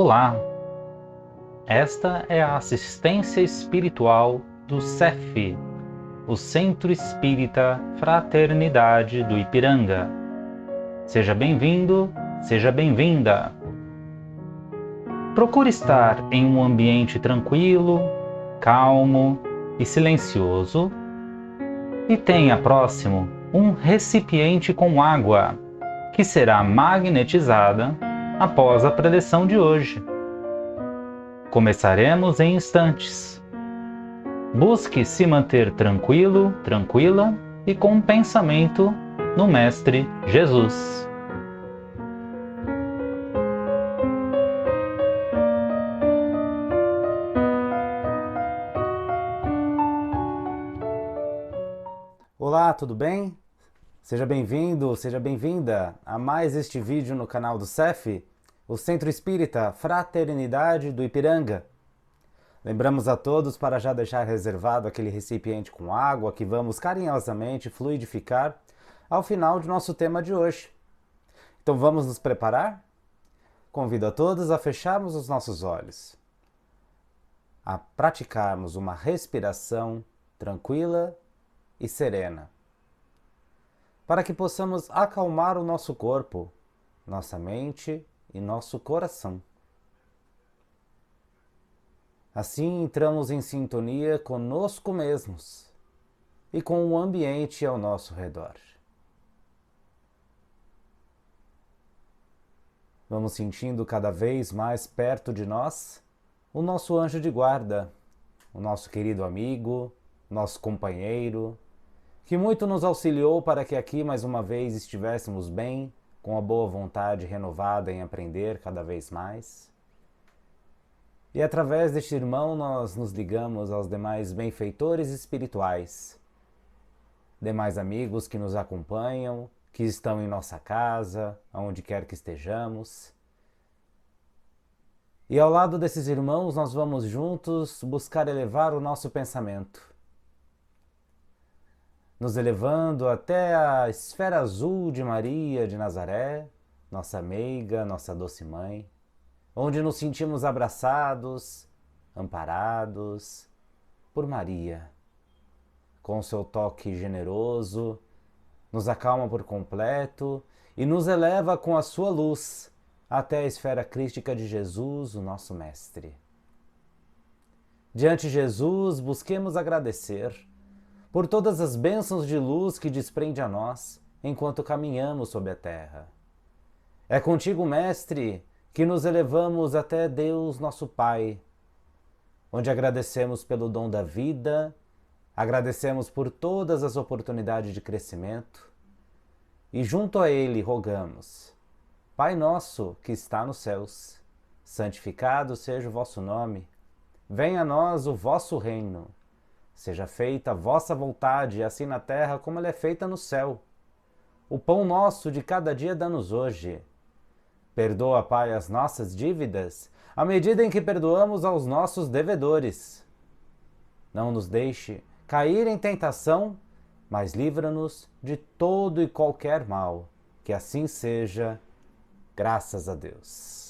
Olá! Esta é a assistência espiritual do CEF, o Centro Espírita Fraternidade do Ipiranga. Seja bem-vindo, seja bem-vinda! Procure estar em um ambiente tranquilo, calmo e silencioso e tenha próximo um recipiente com água, que será magnetizada após a preleção de hoje. Começaremos em instantes. Busque se manter tranquilo, tranquila e com um pensamento no Mestre Jesus. Olá, tudo bem? Seja bem-vindo, seja bem-vinda a mais este vídeo no canal do CEF, o Centro Espírita Fraternidade do Ipiranga. Lembramos a todos para já deixar reservado aquele recipiente com água que vamos carinhosamente fluidificar ao final de nosso tema de hoje. Então vamos nos preparar? Convido a todos a fecharmos os nossos olhos, a praticarmos uma respiração tranquila e serena, para que possamos acalmar o nosso corpo, nossa mente e nosso coração. Assim entramos em sintonia conosco mesmos e com o ambiente ao nosso redor. Vamos sentindo cada vez mais perto de nós o nosso anjo de guarda, o nosso querido amigo, nosso companheiro, que muito nos auxiliou para que aqui mais uma vez estivéssemos bem, com a boa vontade renovada em aprender cada vez mais. E através deste irmão nós nos ligamos aos demais benfeitores espirituais, demais amigos que nos acompanham, que estão em nossa casa, aonde quer que estejamos. E ao lado desses irmãos nós vamos juntos buscar elevar o nosso pensamento, nos elevando até a esfera azul de Maria de Nazaré, nossa meiga, nossa doce mãe, onde nos sentimos abraçados, amparados por Maria. Com seu toque generoso, nos acalma por completo e nos eleva com a sua luz até a esfera crística de Jesus, o nosso Mestre. Diante de Jesus, busquemos agradecer por todas as bênçãos de luz que desprende a nós enquanto caminhamos sobre a terra. É contigo, Mestre, que nos elevamos até Deus, nosso Pai, onde agradecemos pelo dom da vida, agradecemos por todas as oportunidades de crescimento e junto a Ele rogamos: Pai nosso que está nos céus, santificado seja o vosso nome, venha a nós o vosso reino. Seja feita a vossa vontade, assim na terra como ela é feita no céu. O pão nosso de cada dia dá-nos hoje. Perdoa, Pai, as nossas dívidas, à medida em que perdoamos aos nossos devedores. Não nos deixe cair em tentação, mas livra-nos de todo e qualquer mal. Que assim seja, graças a Deus.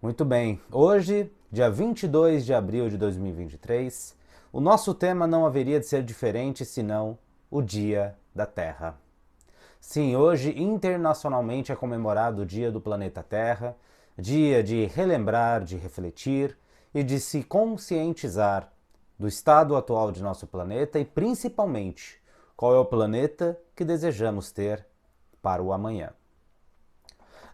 Muito bem, hoje, dia 22 de abril de 2023, o nosso tema não haveria de ser diferente senão o Dia da Terra. Sim, hoje internacionalmente é comemorado o Dia do Planeta Terra, dia de relembrar, de refletir e de se conscientizar do estado atual de nosso planeta e principalmente qual é o planeta que desejamos ter para o amanhã.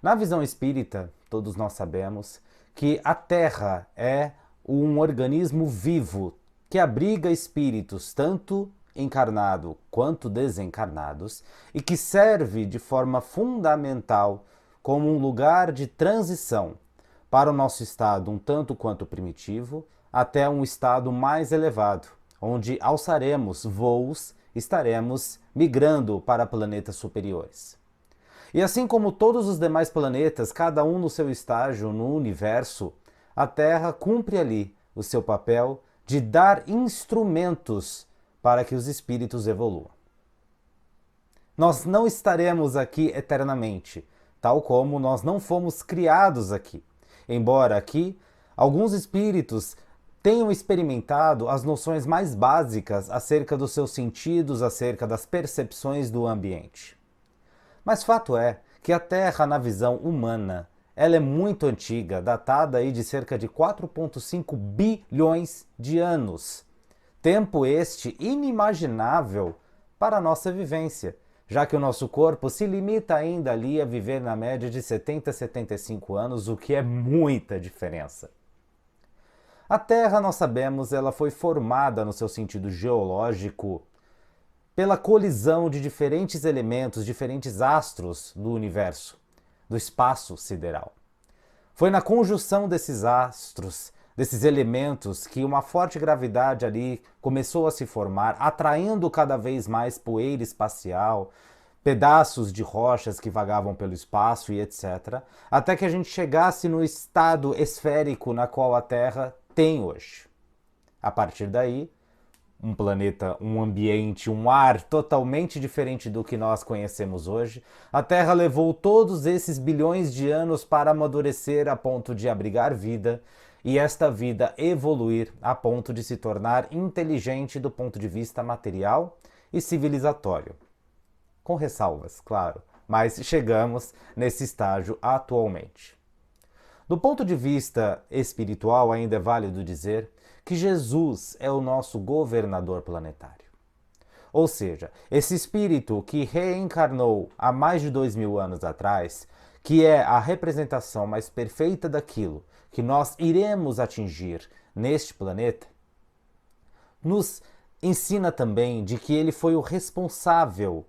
Na visão espírita, todos nós sabemos que a Terra é um organismo vivo que abriga espíritos tanto encarnados quanto desencarnados e que serve de forma fundamental como um lugar de transição para o nosso estado um tanto quanto primitivo até um estado mais elevado, onde alçaremos voos, estaremos migrando para planetas superiores. E assim como todos os demais planetas, cada um no seu estágio no universo, a Terra cumpre ali o seu papel de dar instrumentos para que os espíritos evoluam. Nós não estaremos aqui eternamente, tal como nós não fomos criados aqui. Embora aqui alguns espíritos tenham experimentado as noções mais básicas acerca dos seus sentidos, acerca das percepções do ambiente. Mas fato é que a Terra, na visão humana, ela é muito antiga, datada aí de cerca de 4,5 bilhões de anos. Tempo este inimaginável para a nossa vivência, já que o nosso corpo se limita ainda ali a viver na média de 70 a 75 anos, o que é muita diferença. A Terra, nós sabemos, ela foi formada no seu sentido geológico pela colisão de diferentes elementos, diferentes astros do universo, do espaço sideral. Foi na conjunção desses astros, desses elementos, que uma forte gravidade ali começou a se formar, atraindo cada vez mais poeira espacial, pedaços de rochas que vagavam pelo espaço e etc., até que a gente chegasse no estado esférico na qual a Terra tem hoje. A partir daí, um planeta, um ambiente, um ar totalmente diferente do que nós conhecemos hoje. A Terra levou todos esses bilhões de anos para amadurecer a ponto de abrigar vida e esta vida evoluir a ponto de se tornar inteligente do ponto de vista material e civilizatório. Com ressalvas, claro, mas chegamos nesse estágio atualmente. Do ponto de vista espiritual, ainda é válido dizer que Jesus é o nosso governador planetário. Ou seja, esse espírito que reencarnou há mais de 2000 anos atrás, que é a representação mais perfeita daquilo que nós iremos atingir neste planeta, nos ensina também de que ele foi o responsável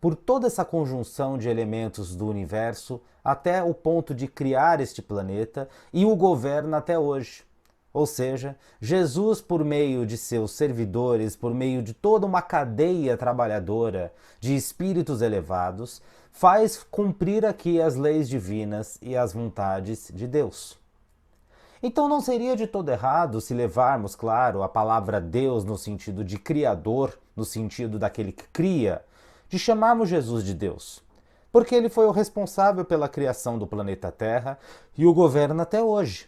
por toda essa conjunção de elementos do universo até o ponto de criar este planeta e o governa até hoje. Ou seja, Jesus, por meio de seus servidores, por meio de toda uma cadeia trabalhadora de espíritos elevados, faz cumprir aqui as leis divinas e as vontades de Deus. Então não seria de todo errado se levarmos, claro, a palavra Deus no sentido de criador, no sentido daquele que cria, de chamarmos Jesus de Deus, porque ele foi o responsável pela criação do planeta Terra e o governa até hoje.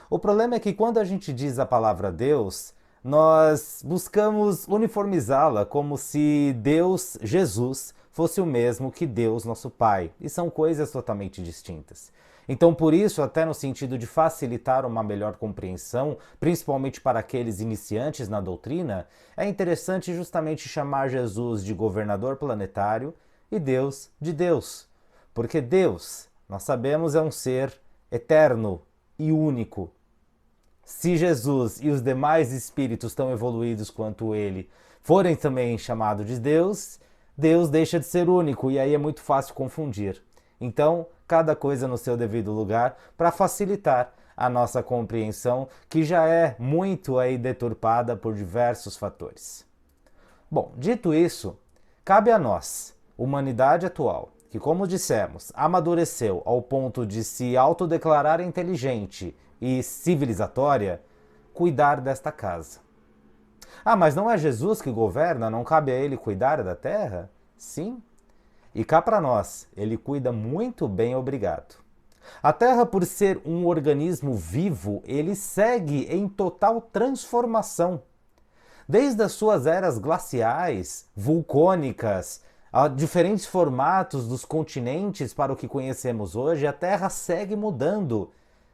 O problema é que quando a gente diz a palavra Deus, nós buscamos uniformizá-la como se Deus, Jesus, fosse o mesmo que Deus, nosso Pai, e são coisas totalmente distintas. Então, por isso, até no sentido de facilitar uma melhor compreensão, principalmente para aqueles iniciantes na doutrina, é interessante justamente chamar Jesus de governador planetário e Deus de Deus. Porque Deus, nós sabemos, é um ser eterno e único. Se Jesus e os demais espíritos tão evoluídos quanto ele forem também chamados de Deus, Deus deixa de ser único e aí é muito fácil confundir. Então, cada coisa no seu devido lugar para facilitar a nossa compreensão, que já é muito aí deturpada por diversos fatores. Bom, dito isso, cabe a nós, humanidade atual, que, como dissemos, amadureceu ao ponto de se autodeclarar inteligente e civilizatória, cuidar desta casa. Ah, mas não é Jesus que governa? Não cabe a ele cuidar da terra? Sim. E cá para nós, ele cuida muito bem, obrigado. A Terra, por ser um organismo vivo, ele segue em total transformação. Desde as suas eras glaciais, vulcânicas, a diferentes formatos dos continentes para o que conhecemos hoje, a Terra segue mudando,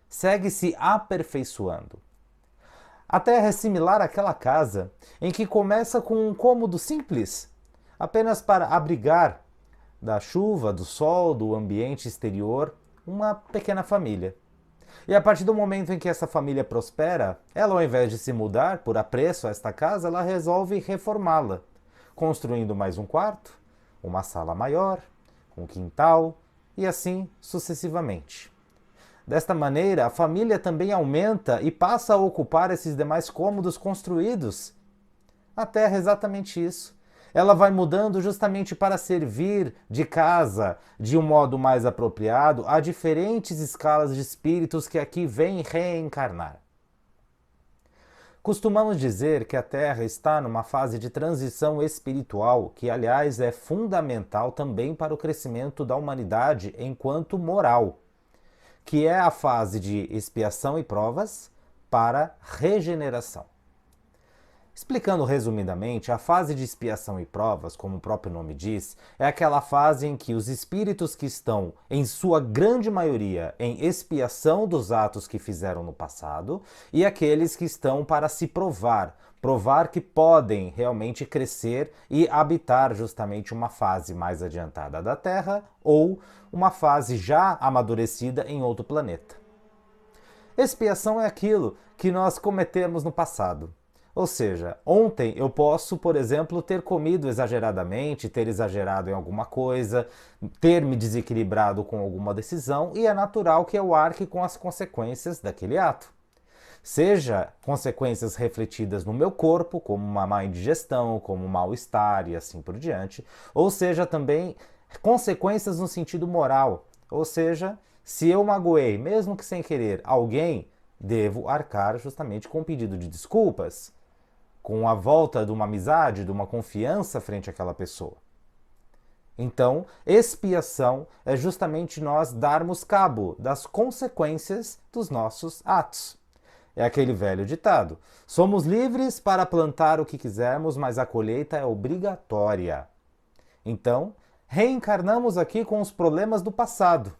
segue se aperfeiçoando. A Terra é similar àquela casa em que começa com um cômodo simples, apenas para abrigar da chuva, do sol, do ambiente exterior, uma pequena família. E a partir do momento em que essa família prospera, ela, ao invés de se mudar por apreço a esta casa, ela resolve reformá-la, construindo mais um quarto, uma sala maior, um quintal e assim sucessivamente. Desta maneira, a família também aumenta e passa a ocupar esses demais cômodos construídos. A Terra é exatamente isso. Ela vai mudando justamente para servir de casa de um modo mais apropriado a diferentes escalas de espíritos que aqui vêm reencarnar. Costumamos dizer que a Terra está numa fase de transição espiritual, que, aliás, é fundamental também para o crescimento da humanidade enquanto moral, que é a fase de expiação e provas para regeneração. Explicando resumidamente, a fase de expiação e provas, como o próprio nome diz, é aquela fase em que os espíritos que estão, em sua grande maioria, em expiação dos atos que fizeram no passado, e aqueles que estão para se provar que podem realmente crescer e habitar justamente uma fase mais adiantada da Terra ou uma fase já amadurecida em outro planeta. Expiação é aquilo que nós cometemos no passado. Ou seja, ontem eu posso, por exemplo, ter comido exageradamente, ter exagerado em alguma coisa, ter me desequilibrado com alguma decisão, e é natural que eu arque com as consequências daquele ato. Seja consequências refletidas no meu corpo, como uma má indigestão, como um mal-estar e assim por diante, ou seja também consequências no sentido moral, ou seja, se eu magoei, mesmo que sem querer, alguém, devo arcar justamente com um pedido de desculpas, com a volta de uma amizade, de uma confiança frente àquela pessoa. Então, expiação é justamente nós darmos cabo das consequências dos nossos atos. É aquele velho ditado: somos livres para plantar o que quisermos, mas a colheita é obrigatória. Então, reencarnamos aqui com os problemas do passado.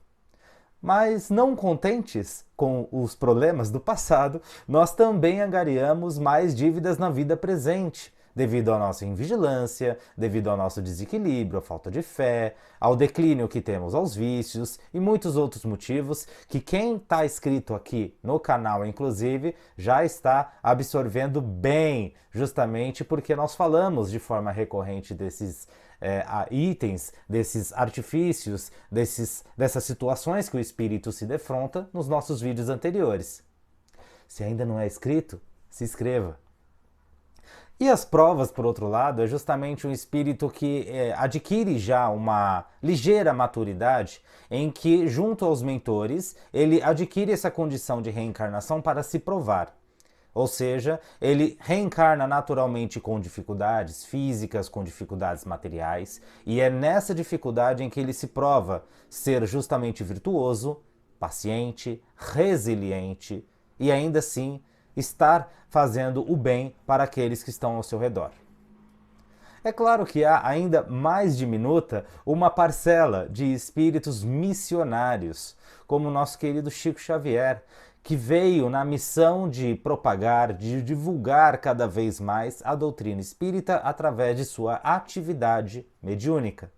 Mas não contentes com os problemas do passado, nós também angariamos mais dívidas na vida presente, devido à nossa invigilância, devido ao nosso desequilíbrio, à falta de fé, ao declínio que temos aos vícios e muitos outros motivos que quem está inscrito aqui no canal, inclusive, já está absorvendo bem, justamente porque nós falamos de forma recorrente desses itens, desses artifícios, dessas situações que o espírito se defronta nos nossos vídeos anteriores. Se ainda não é inscrito, se inscreva. E as provas, por outro lado, é justamente um espírito que adquire já uma ligeira maturidade em que, junto aos mentores, ele adquire essa condição de reencarnação para se provar. Ou seja, ele reencarna naturalmente com dificuldades físicas, com dificuldades materiais, e é nessa dificuldade em que ele se prova ser justamente virtuoso, paciente, resiliente e ainda assim estar fazendo o bem para aqueles que estão ao seu redor. É claro que há ainda mais diminuta uma parcela de espíritos missionários, como o nosso querido Chico Xavier, que veio na missão de propagar, de divulgar cada vez mais a doutrina espírita através de sua atividade mediúnica.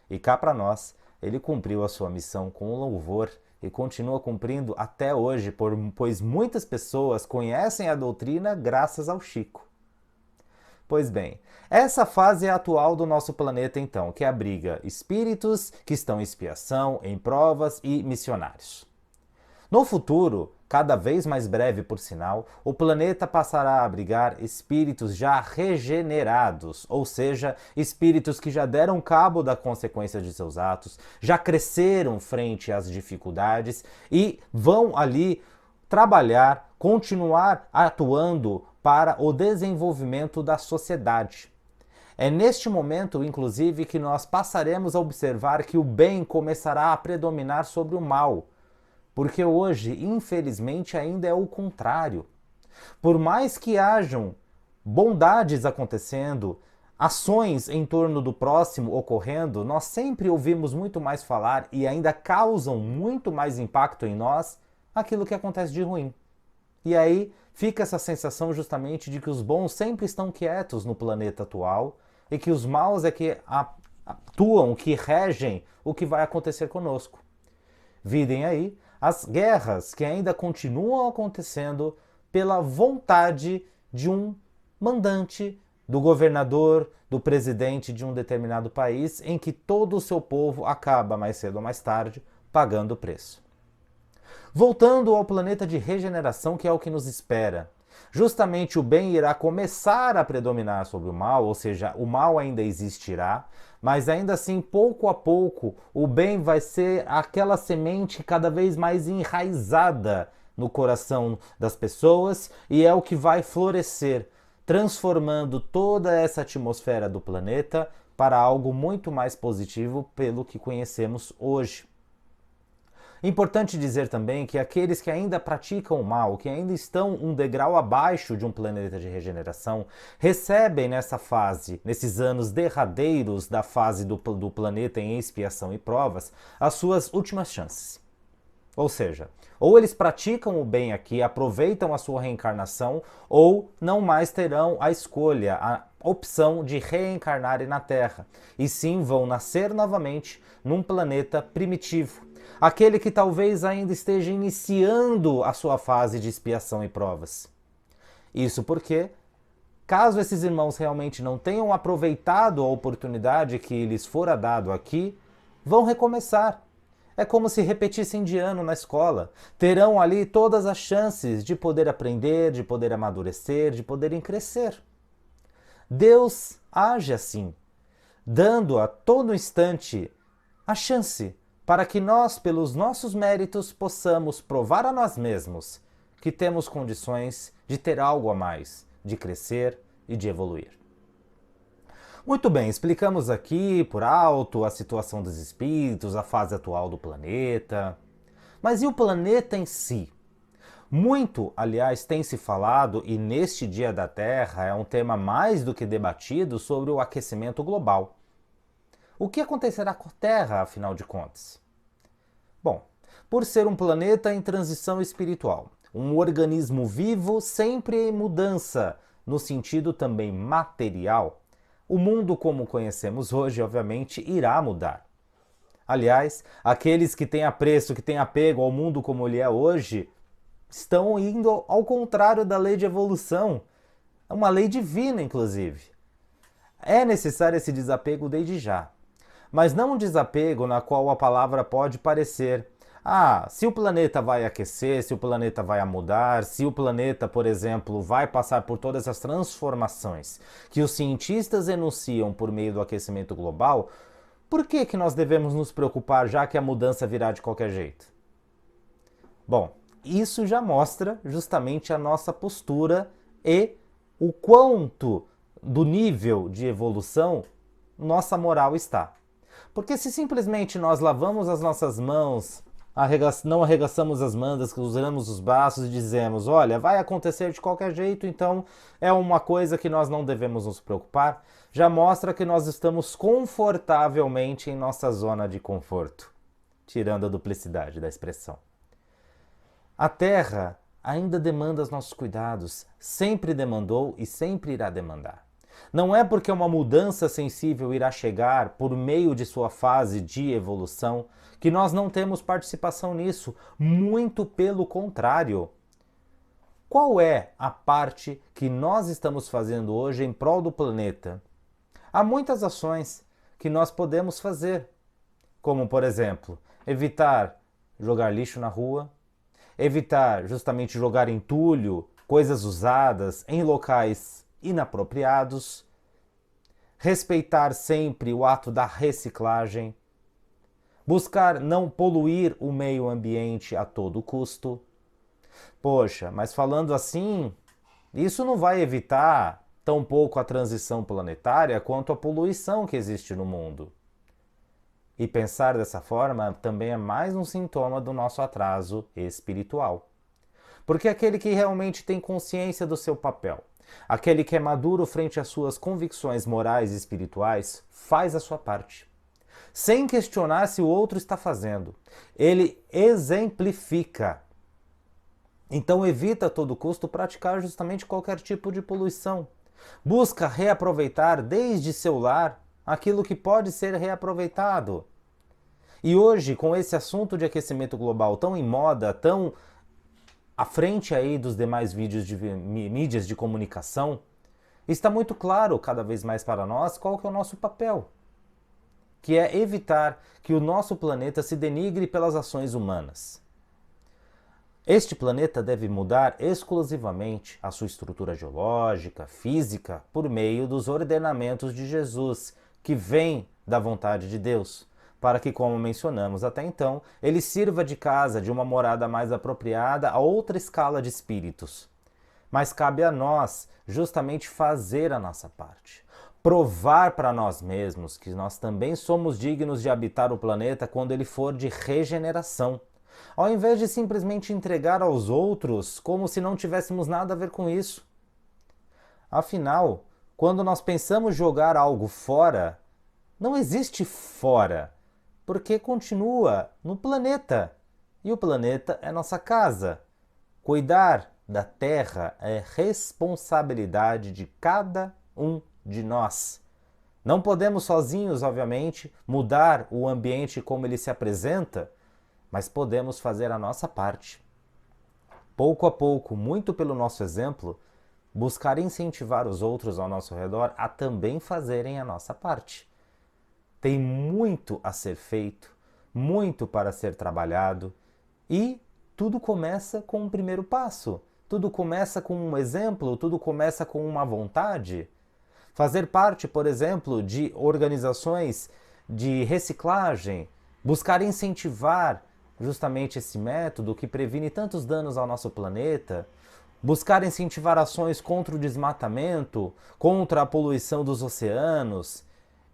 E cá para nós, ele cumpriu a sua missão com louvor e continua cumprindo até hoje, pois muitas pessoas conhecem a doutrina graças ao Chico. Pois bem, essa fase é a atual do nosso planeta então, que abriga espíritos que estão em expiação, em provas e missionários. No futuro, cada vez mais breve por sinal, o planeta passará a abrigar espíritos já regenerados, ou seja, espíritos que já deram cabo da consequência de seus atos, já cresceram frente às dificuldades e vão ali trabalhar, continuar atuando para o desenvolvimento da sociedade. É neste momento, inclusive, que nós passaremos a observar que o bem começará a predominar sobre o mal. Porque hoje, infelizmente, ainda é o contrário. Por mais que hajam bondades acontecendo, ações em torno do próximo ocorrendo, nós sempre ouvimos muito mais falar e ainda causam muito mais impacto em nós aquilo que acontece de ruim. E aí fica essa sensação justamente de que os bons sempre estão quietos no planeta atual e que os maus é que atuam, que regem o que vai acontecer conosco. Videm aí as guerras que ainda continuam acontecendo pela vontade de um mandante, do governador, do presidente de um determinado país, em que todo o seu povo acaba, mais cedo ou mais tarde, pagando o preço. Voltando ao planeta de regeneração, que é o que nos espera. Justamente o bem irá começar a predominar sobre o mal, ou seja, o mal ainda existirá, mas ainda assim, pouco a pouco, o bem vai ser aquela semente cada vez mais enraizada no coração das pessoas e é o que vai florescer, transformando toda essa atmosfera do planeta para algo muito mais positivo pelo que conhecemos hoje. Importante dizer também que aqueles que ainda praticam o mal, que ainda estão um degrau abaixo de um planeta de regeneração, recebem nessa fase, nesses anos derradeiros da fase do planeta em expiação e provas, as suas últimas chances. Ou seja, ou eles praticam o bem aqui, aproveitam a sua reencarnação, ou não mais terão a escolha, a opção de reencarnarem na Terra, e sim vão nascer novamente num planeta primitivo. Aquele que talvez ainda esteja iniciando a sua fase de expiação e provas. Isso porque, caso esses irmãos realmente não tenham aproveitado a oportunidade que lhes fora dado aqui, vão recomeçar. É como se repetissem de ano na escola. Terão ali todas as chances de poder aprender, de poder amadurecer, de poderem crescer. Deus age assim, dando a todo instante a chance para que nós, pelos nossos méritos, possamos provar a nós mesmos que temos condições de ter algo a mais, de crescer e de evoluir. Muito bem, explicamos aqui por alto a situação dos espíritos, a fase atual do planeta. Mas e o planeta em si? Muito, aliás, tem se falado, e neste Dia da Terra é um tema mais do que debatido, sobre o aquecimento global. O que acontecerá com a Terra, afinal de contas? Bom, por ser um planeta em transição espiritual, um organismo vivo sempre em mudança, no sentido também material, o mundo como conhecemos hoje, obviamente, irá mudar. Aliás, aqueles que têm apreço, que têm apego ao mundo como ele é hoje, estão indo ao contrário da lei de evolução. É uma lei divina, inclusive. É necessário esse desapego desde já. Mas não um desapego na qual a palavra pode parecer: se o planeta vai aquecer, se o planeta vai mudar, se o planeta, por exemplo, vai passar por todas as transformações que os cientistas enunciam por meio do aquecimento global, por que nós devemos nos preocupar, já que a mudança virá de qualquer jeito? Bom, isso já mostra justamente a nossa postura e o quanto do nível de evolução nossa moral está. Porque se simplesmente nós lavamos as nossas mãos, não arregaçamos as mangas, cruzamos os braços e dizemos: olha, vai acontecer de qualquer jeito, então é uma coisa que nós não devemos nos preocupar, já mostra que nós estamos confortavelmente em nossa zona de conforto, tirando a duplicidade da expressão. A Terra ainda demanda os nossos cuidados, sempre demandou e sempre irá demandar. Não é porque uma mudança sensível irá chegar por meio de sua fase de evolução que nós não temos participação nisso, muito pelo contrário. Qual é a parte que nós estamos fazendo hoje em prol do planeta? Há muitas ações que nós podemos fazer, como, por exemplo, evitar jogar lixo na rua, evitar justamente jogar entulho, coisas usadas em locais inapropriados, respeitar sempre o ato da reciclagem, buscar não poluir o meio ambiente a todo custo. Poxa, mas falando assim, isso não vai evitar tão pouco a transição planetária quanto a poluição que existe no mundo. E pensar dessa forma também é mais um sintoma do nosso atraso espiritual. Porque aquele que realmente tem consciência do seu papel, aquele que é maduro frente às suas convicções morais e espirituais, faz a sua parte, sem questionar se o outro está fazendo. Ele exemplifica. Então evita a todo custo praticar justamente qualquer tipo de poluição. Busca reaproveitar desde seu lar aquilo que pode ser reaproveitado. E hoje, com esse assunto de aquecimento global tão em moda, tão à frente aí dos demais mídias de comunicação, está muito claro cada vez mais para nós qual que é o nosso papel, que é evitar que o nosso planeta se denigre pelas ações humanas. Este planeta deve mudar exclusivamente a sua estrutura geológica, física, por meio dos ordenamentos de Jesus, que vem da vontade de Deus, para que, como mencionamos até então, ele sirva de casa, de uma morada mais apropriada a outra escala de espíritos. Mas cabe a nós justamente fazer a nossa parte. Provar para nós mesmos que nós também somos dignos de habitar o planeta quando ele for de regeneração. Ao invés de simplesmente entregar aos outros como se não tivéssemos nada a ver com isso. Afinal, quando nós pensamos jogar algo fora, não existe fora, porque continua no planeta. E o planeta é nossa casa. Cuidar da Terra é responsabilidade de cada um de nós. Não podemos sozinhos, obviamente, mudar o ambiente como ele se apresenta, mas podemos fazer a nossa parte. Pouco a pouco, muito pelo nosso exemplo, buscar incentivar os outros ao nosso redor a também fazerem a nossa parte. Tem muito a ser feito, muito para ser trabalhado e tudo começa com um primeiro passo. Tudo começa com um exemplo, tudo começa com uma vontade. Fazer parte, por exemplo, de organizações de reciclagem, buscar incentivar justamente esse método que previne tantos danos ao nosso planeta, buscar incentivar ações contra o desmatamento, contra a poluição dos oceanos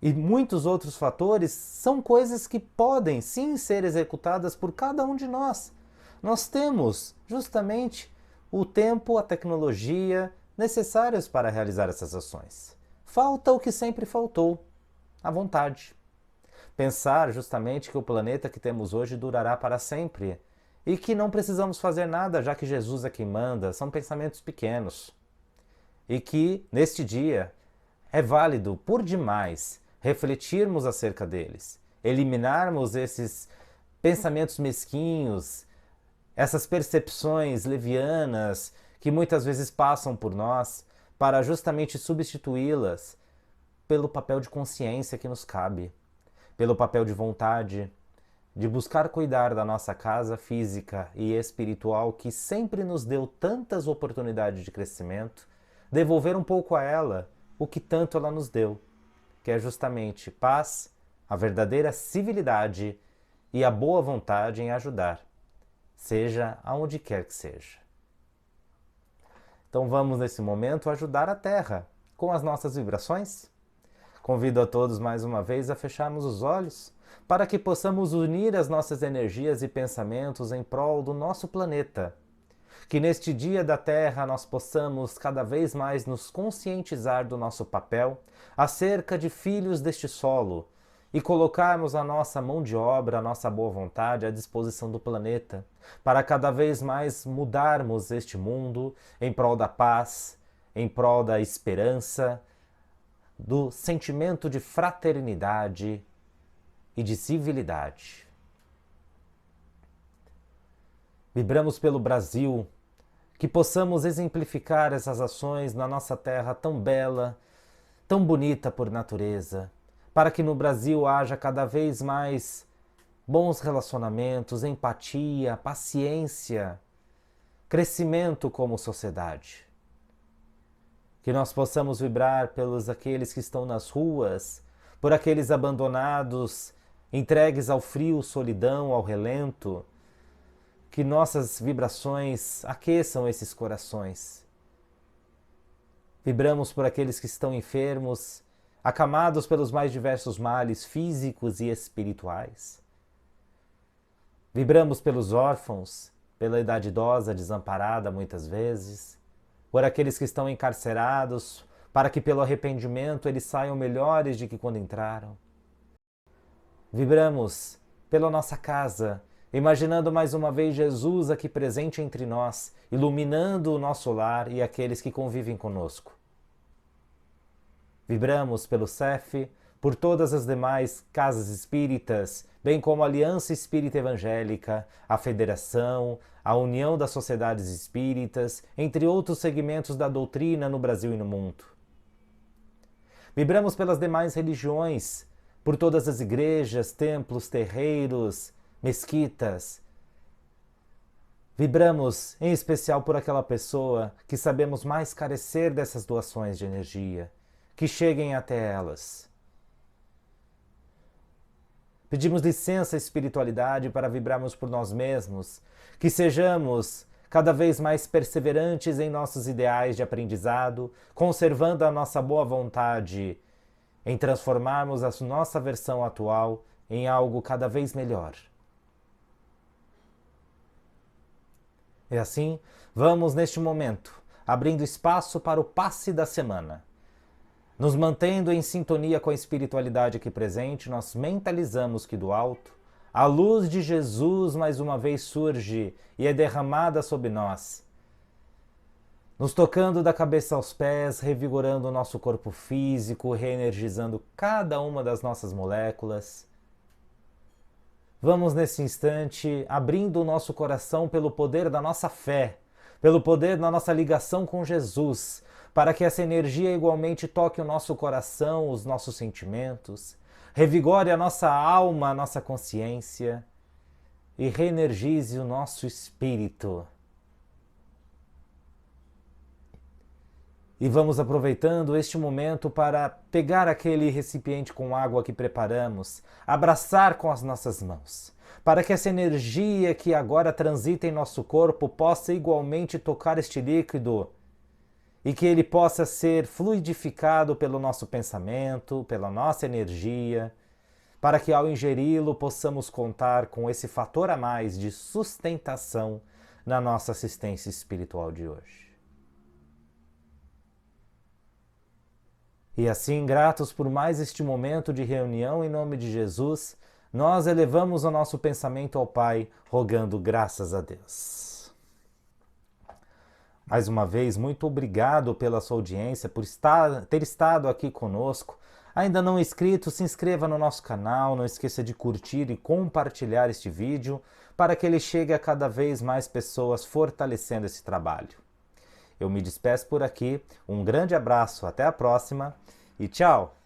e muitos outros fatores são coisas que podem sim ser executadas por cada um de nós. Nós temos justamente o tempo, a tecnologia necessários para realizar essas ações. Falta o que sempre faltou, a vontade. Pensar justamente que o planeta que temos hoje durará para sempre e que não precisamos fazer nada já que Jesus é quem manda, são pensamentos pequenos. E que, neste dia, é válido por demais refletirmos acerca deles, eliminarmos esses pensamentos mesquinhos, essas percepções levianas que muitas vezes passam por nós, para justamente substituí-las pelo papel de consciência que nos cabe, pelo papel de vontade, de buscar cuidar da nossa casa física e espiritual que sempre nos deu tantas oportunidades de crescimento, devolver um pouco a ela o que tanto ela nos deu, que é justamente paz, a verdadeira civilidade e a boa vontade em ajudar, seja aonde quer que seja. Então vamos nesse momento ajudar a Terra com as nossas vibrações? Convido a todos mais uma vez a fecharmos os olhos para que possamos unir as nossas energias e pensamentos em prol do nosso planeta. Que neste Dia da Terra nós possamos cada vez mais nos conscientizar do nosso papel acerca de filhos deste solo e colocarmos a nossa mão de obra, a nossa boa vontade à disposição do planeta, para cada vez mais mudarmos este mundo em prol da paz, em prol da esperança, do sentimento de fraternidade e de civilidade. Vibramos pelo Brasil, que possamos exemplificar essas ações na nossa terra tão bela, tão bonita por natureza, para que no Brasil haja cada vez mais bons relacionamentos, empatia, paciência, crescimento como sociedade. Que nós possamos vibrar pelos aqueles que estão nas ruas, por aqueles abandonados, entregues ao frio, solidão, ao relento. Que nossas vibrações aqueçam esses corações. Vibramos por aqueles que estão enfermos, acamados pelos mais diversos males físicos e espirituais. Vibramos pelos órfãos, pela idade idosa desamparada muitas vezes, por aqueles que estão encarcerados, para que pelo arrependimento eles saiam melhores de que quando entraram. Vibramos pela nossa casa, imaginando mais uma vez Jesus aqui presente entre nós, iluminando o nosso lar e aqueles que convivem conosco. Vibramos pelo CEF, por todas as demais casas espíritas, bem como a Aliança Espírita Evangélica, a Federação, a União das Sociedades Espíritas, entre outros segmentos da doutrina no Brasil e no mundo. Vibramos pelas demais religiões, por todas as igrejas, templos, terreiros, mesquitas. Vibramos em especial por aquela pessoa que sabemos mais carecer dessas doações de energia, que cheguem até elas. Pedimos licença à espiritualidade para vibrarmos por nós mesmos, que sejamos cada vez mais perseverantes em nossos ideais de aprendizado, conservando a nossa boa vontade em transformarmos a nossa versão atual em algo cada vez melhor. E assim, vamos neste momento, abrindo espaço para o passe da semana. Nos mantendo em sintonia com a espiritualidade aqui presente, nós mentalizamos que do alto, a luz de Jesus mais uma vez surge e é derramada sobre nós, nos tocando da cabeça aos pés, revigorando o nosso corpo físico, reenergizando cada uma das nossas moléculas. Vamos nesse instante abrindo o nosso coração pelo poder da nossa fé, pelo poder da nossa ligação com Jesus, para que essa energia igualmente toque o nosso coração, os nossos sentimentos, revigore a nossa alma, a nossa consciência e reenergize o nosso espírito. E vamos aproveitando este momento para pegar aquele recipiente com água que preparamos, abraçar com as nossas mãos, para que essa energia que agora transita em nosso corpo possa igualmente tocar este líquido e que ele possa ser fluidificado pelo nosso pensamento, pela nossa energia, para que ao ingeri-lo possamos contar com esse fator a mais de sustentação na nossa assistência espiritual de hoje. E assim, gratos por mais este momento de reunião em nome de Jesus, nós elevamos o nosso pensamento ao Pai, rogando graças a Deus. Mais uma vez, muito obrigado pela sua audiência, por ter estado aqui conosco. Ainda não inscrito, se inscreva no nosso canal, não esqueça de curtir e compartilhar este vídeo para que ele chegue a cada vez mais pessoas, fortalecendo esse trabalho. Eu me despeço por aqui, um grande abraço, até a próxima e tchau!